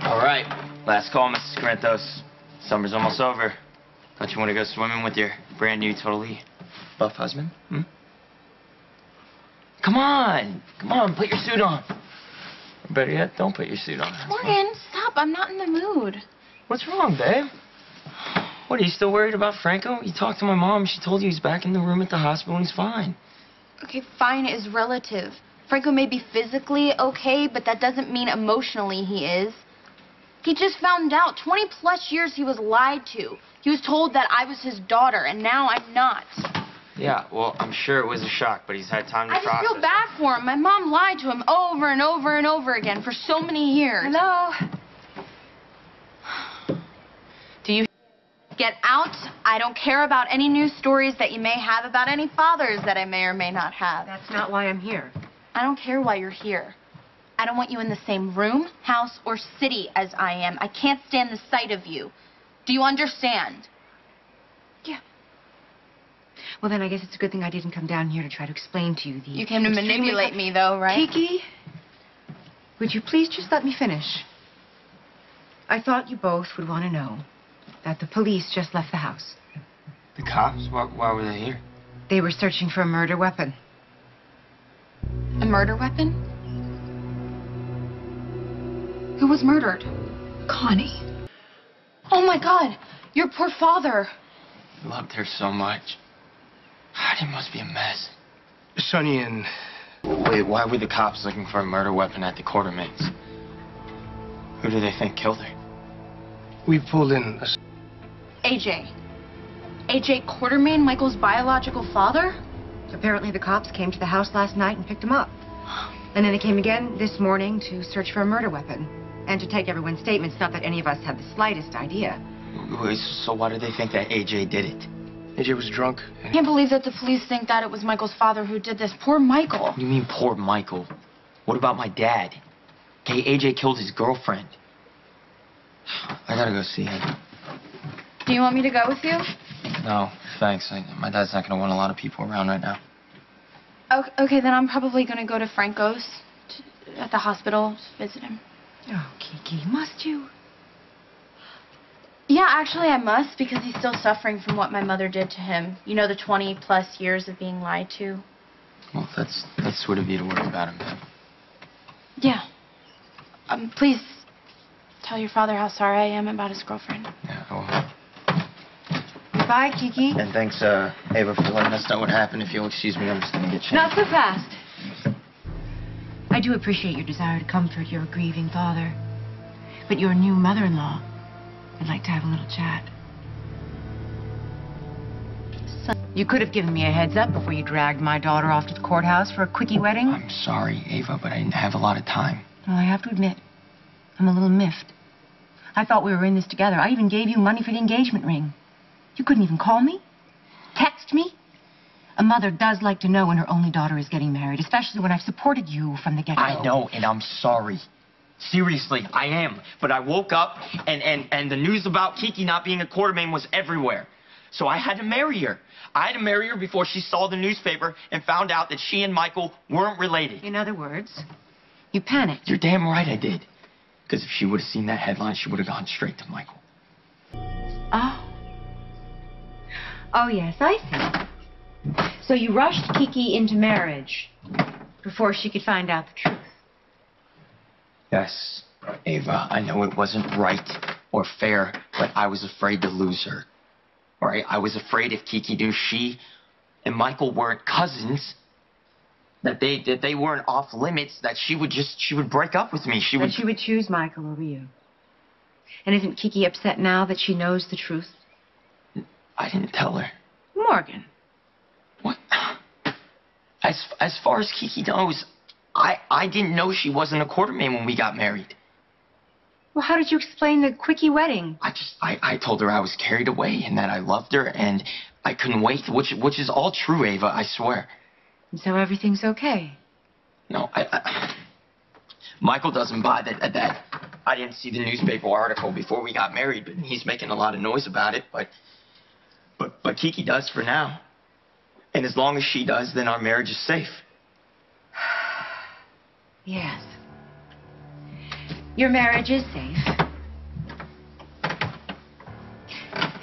All right, last call, Mrs. Corinthos. Summer's almost over. Don't you want to go swimming with your brand new, totally buff husband? Hmm? Come on, put your suit on. Or better yet, don't put your suit on. Morgan, stop. I'm not in the mood. What's wrong, babe? What, are you still worried about Franco? You talked to my mom. She told you he's back in the room at the hospital and he's fine. Okay, fine is relative. Franco may be physically okay, but that doesn't mean emotionally he is. He just found out 20+ years he was lied to. He was told that I was his daughter, and now I'm not. Yeah, well, I'm sure it was a shock, but he's had time to process. I just feel bad for him. My mom lied to him over and over and over again for so many years. Hello? Do you get out? I don't care about any news stories that you may have about any fathers that I may or may not have. That's not why I'm here. I don't care why you're here. I don't want you in the same room, house, or city as I am. I can't stand the sight of you. Do you understand? Yeah. Well, then I guess it's a good thing I didn't come down here to try to explain to you the... You came to manipulate me, though, right? Kiki, would you please just let me finish? I thought you both would want to know that the police just left the house. The cops? Why were they here? They were searching for a murder weapon. A murder weapon? Who was murdered? Connie. Oh, my God. Your poor father. I loved her so much. God, it must be a mess. Sonny and... Wait, why were the cops looking for a murder weapon at the Quartermains? Who do they think killed her? We pulled in a... AJ. AJ Quartermain, Michael's biological father? Apparently the cops came to the house last night and picked him up. And then they came again this morning to search for a murder weapon. And to take everyone's statements, not that any of us had the slightest idea. Wait, so why do they think that AJ did it? AJ was drunk. I can't believe that the police think that it was Michael's father who did this. Poor Michael. What do you mean, poor Michael? What about my dad? Okay, AJ killed his girlfriend. I gotta go see him. Do you want me to go with you? No, thanks. My dad's not gonna want a lot of people around right now. Okay, then I'm probably gonna go to Franco's at the hospital to visit him. Oh, Kiki, must you? Yeah, actually I must, because he's still suffering from what my mother did to him. You know, the 20+ years of being lied to. Well, that's sweet of you to worry about him. Yeah. Please tell your father how sorry I am about his girlfriend. Yeah, I will. Goodbye, Kiki. And thanks, Ava, for letting us know what happened. If you'll excuse me, I'm just gonna get changed. Not so fast. I do appreciate your desire to comfort your grieving father. But your new mother-in-law, I'd like to have a little chat. You could have given me a heads up before you dragged my daughter off to the courthouse for a quickie wedding. I'm sorry, Ava, but I didn't have a lot of time. Well, I have to admit, I'm a little miffed. I thought we were in this together. I even gave you money for the engagement ring. You couldn't even call me? Text me? A mother does like to know when her only daughter is getting married, especially when I've supported you from the get-go. I know, and I'm sorry. Seriously, I am. But I woke up, and the news about Kiki not being a Quartermain was everywhere. So I had to marry her. I had to marry her before she saw the newspaper and found out that she and Michael weren't related. In other words, you panicked. You're damn right I did. Because if she would have seen that headline, she would have gone straight to Michael. Oh. Oh, yes, I see. So you rushed Kiki into marriage before she could find out the truth. Yes, Ava, I know it wasn't right or fair, but I was afraid to lose her. All right, I was afraid if Kiki knew she and Michael weren't cousins, that they weren't off limits, that she would break up with me. She would choose Michael over you. And isn't Kiki upset now that she knows the truth? I didn't tell her. Morgan. What? As far as Kiki knows, I didn't know she wasn't a Quartermain when we got married. Well, how did you explain the quickie wedding? I told her I was carried away and that I loved her and I couldn't wait, which is all true, Ava, I swear. And so everything's okay? No, Michael doesn't buy that I didn't see the newspaper article before we got married, but he's making a lot of noise about it, but Kiki does for now. And as long as she does, then our marriage is safe. Yes. Your marriage is safe.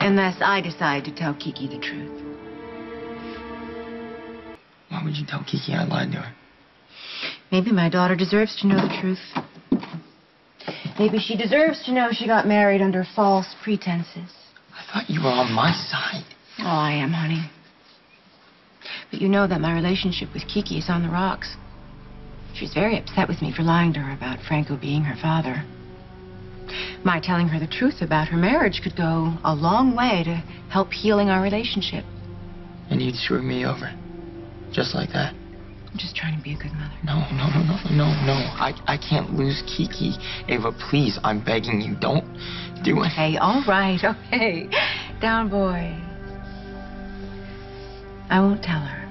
Unless I decide to tell Kiki the truth. Why would you tell Kiki I lied to her? Maybe my daughter deserves to know the truth. Maybe she deserves to know she got married under false pretenses. I thought you were on my side. Oh, I am, honey. But you know that my relationship with Kiki is on the rocks. She's very upset with me for lying to her about Franco being her father. My telling her the truth about her marriage could go a long way to help healing our relationship. And you'd screw me over. Just like that. I'm just trying to be a good mother. No. I can't lose Kiki. Ava, please, I'm begging you, don't do it. Hey, all right, okay. Down, boy. I won't tell her.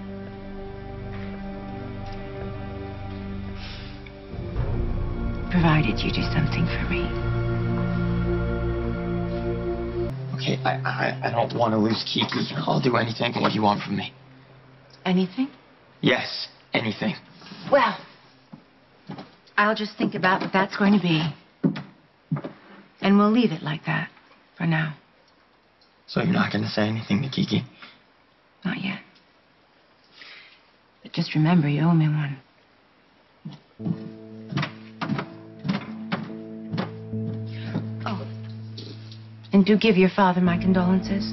Provided you do something for me. Okay, I don't want to lose Kiki. I'll do anything. What do you want from me? Anything? Yes, anything. Well, I'll just think about what that's going to be. And we'll leave it like that for now. So you're not going to say anything to Kiki? Not yet. But just remember, you owe me one. Oh. And do give your father my condolences.